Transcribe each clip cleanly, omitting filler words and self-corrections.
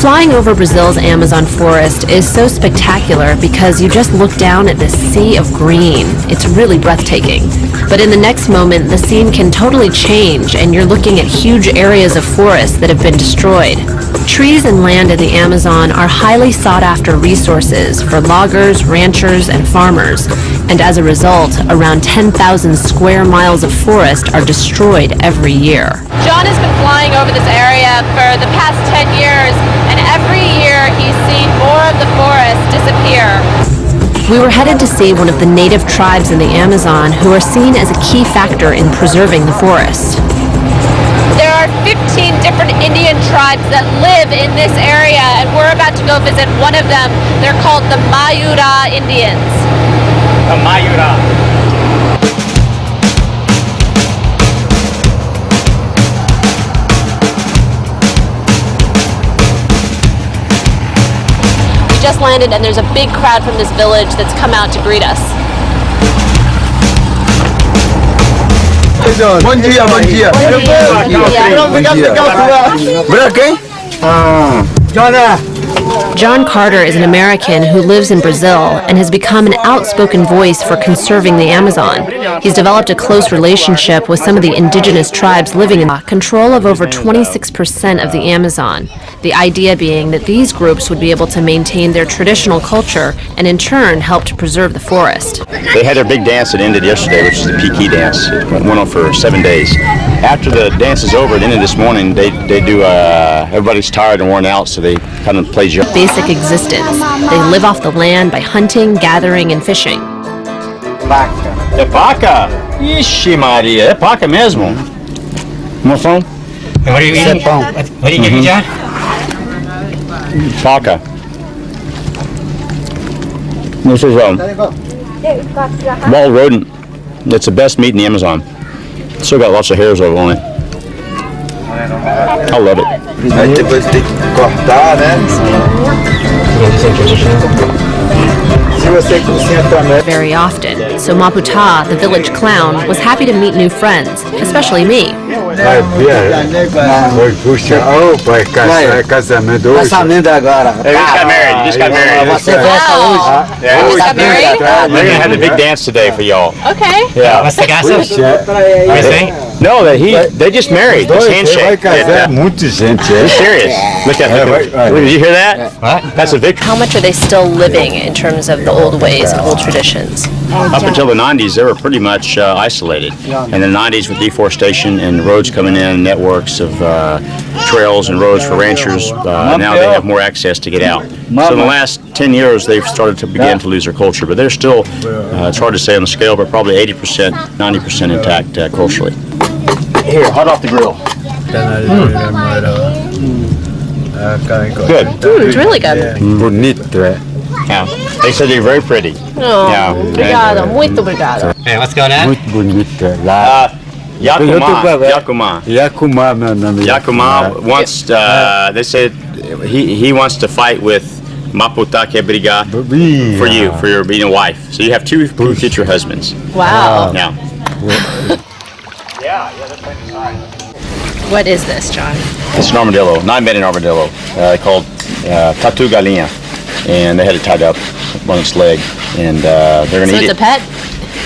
Flying over Brazil's Amazon forest is so spectacular because you just look down at this sea of green. It's really breathtaking. But in the next moment, the scene can totally change and you're looking at huge areas of forest that have been destroyed. Trees and land in the Amazon are highly sought-after resources for loggers, ranchers, and farmers. And as a result, around 10,000 square miles of forest are destroyed every year. John has been flying over this area for the past 10 years, and every year he's seen more of the forest disappear. We were headed to see one of the native tribes in the Amazon who are seen as a key factor in preserving the forest. There are 15 different Indian tribes that live in this area, and we're about to go visit one of them. They're called the Mayura Indians. The Mayura. Just landed and there's a big crowd from this village that's come out to greet us. Bom dia, bom dia. Branco, hein? John Carter is an American who lives in Brazil and has become an outspoken voice for conserving the Amazon. He's developed a close relationship with some of the indigenous tribes living in control of over 26% of the Amazon. The idea being that these groups would be able to maintain their traditional culture and in turn help to preserve the forest. They had their big dance that ended yesterday, which is the Piqui dance. It went on for 7 days. After the dance is over, at the end of this morning, they do, everybody's tired and worn out, so they kind of play basic existence. They live off the land by hunting, gathering, and fishing. É paca? Ixi Maria, é paca mesmo? Moção? What are you eating? What are you getting, John? Paca. This is wild rodent. It's the best meat in the Amazon. Still got lots of hairs over on it. I love it. Aí depois tem que cortar, né? Se você cozinha também. Very often, so Maputa, the village clown, was happy to meet new friends, especially me. Casamento hoje. Casamento agora. Hey, you just got married. Você festa hoje? Yeah. Just got married? They're gonna have a big dance today for y'all. Okay. Yeah. What's the gossip? No, they just married. Just handshake. Yeah. Muita gente. He's serious. Look at him. Did you hear that? What? That's a victory. How much are they still living in terms of the old ways and old traditions? Up until the 90s, they were pretty much isolated. In the 90s, with deforestation and roads coming in, networks of trails and roads for ranchers, now they have more access to get out. So in the last 10 years, they've started to begin to lose their culture. But they're still, it's hard to say on the scale, but probably 80%, 90% intact culturally. Here, hot off the grill. Good. It's really good. Bonito, é. Yeah. They said you're very pretty. Oh, Yeah. obrigada, muito obrigada. Hey, what's going on? Muito bonito. Lá. Yakuma. Yakuma, meu nome. Yakuma wants, they said he wants to fight with Maputa quer brigar for you, for your being a wife. So you have two future husbands. Wow. Yeah. What is this, John? It's an armadillo, 9-banded armadillo, called Tatu Galinha. And they had it tied up on its leg. And they're going to So eat it's it. a pet?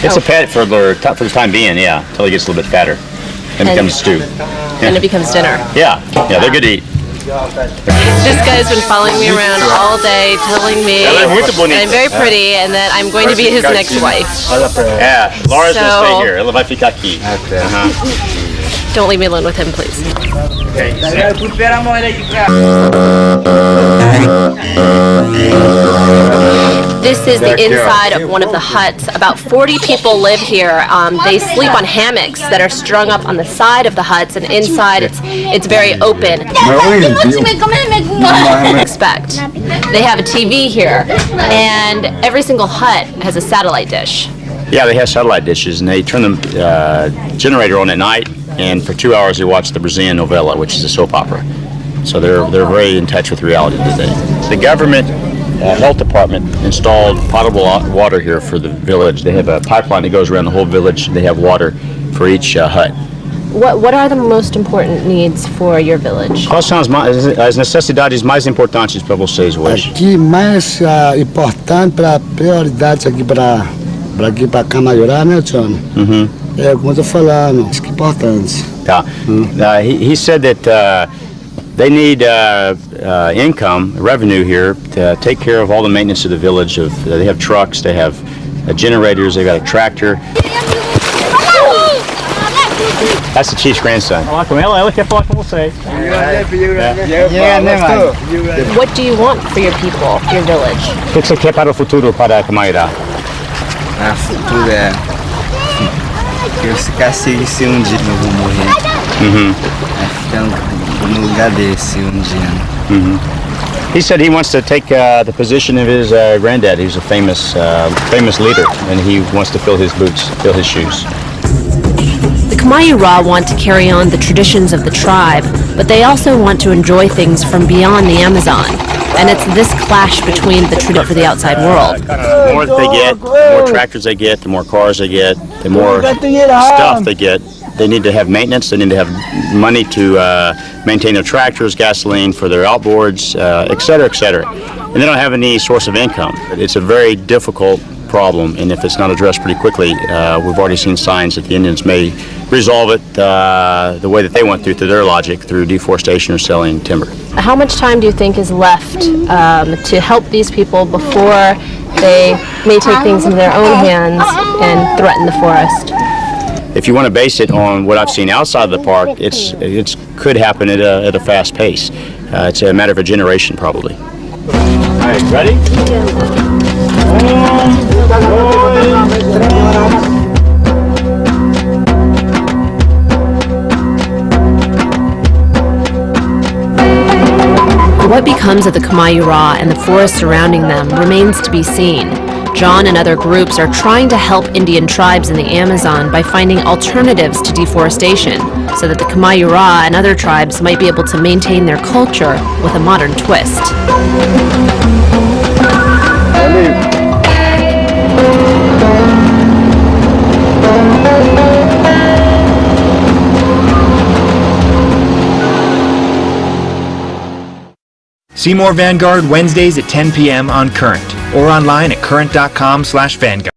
It's a pet for the time being, yeah, until it gets a little bit fatter and becomes stew. And it becomes dinner. Yeah, they're good to eat. This guy's been following me around all day, telling me Ela é muito that bonita. I'm very pretty and that I'm going to be his next wife. Yeah, Laura's So- gonna stay here. Ela vai ficar aqui. Don't leave me alone with him, please. This is the inside of one of the huts. About 40 people live here. They sleep on hammocks that are strung up on the side of the huts, and inside it's very open. Expect. They have a TV here, and every single hut has a satellite dish. Yeah, they have satellite dishes, and they turn the generator on at night, and for 2 hours they watch the Brazilian novela, which is a soap opera. So they're very in touch with reality today. The government health department installed potable water here for the village. They have a pipeline that goes around the whole village. They have water for each hut. What are the most important needs for your village? Quais são as necessidades mais importantes para vocês hoje? Aqui mais importante para prioridade aqui para Camaiurá, né, John? É como eu tô falando, isso que é importante. He said that they need income, revenue here to take care of all the maintenance of the village. They have trucks, they have generators, they got a tractor. That's the chief's grandson. Fala com ela, ela quer falar com você. What do you want for your people, your village? O que você quer para o futuro para Camaiurá? A futuro é que eu ficasse se um dia eu vou morrer. Vai ficar no lugar desse um dia. He said he wants to take the position of his granddad. He was a famous leader, and he wants to fill his boots, fill his shoes. The Kamayura want to carry on the traditions of the tribe, but they also want to enjoy things from beyond the Amazon. And it's this clash between the tradition for the outside world. The more that they get, the more tractors they get, the more cars they get, the more stuff they get. They need to have maintenance. They need to have money to maintain their tractors, gasoline for their outboards, et cetera, et cetera. And they don't have any source of income. It's a very difficult problem, and if it's not addressed pretty quickly, we've already seen signs that the Indians may resolve it the way that they went through their logic, through deforestation or selling timber. How much time do you think is left to help these people before they may take things into their own hands and threaten the forest? If you want to base it on what I've seen outside of the park, it could happen at a fast pace. It's a matter of a generation, probably. All right, ready? What becomes of the Kamayura and the forest surrounding them remains to be seen. John and other groups are trying to help Indian tribes in the Amazon by finding alternatives to deforestation so that the Kamayura and other tribes might be able to maintain their culture with a modern twist. See more Vanguard Wednesdays at 10 p.m. on Current or online at current.com/Vanguard.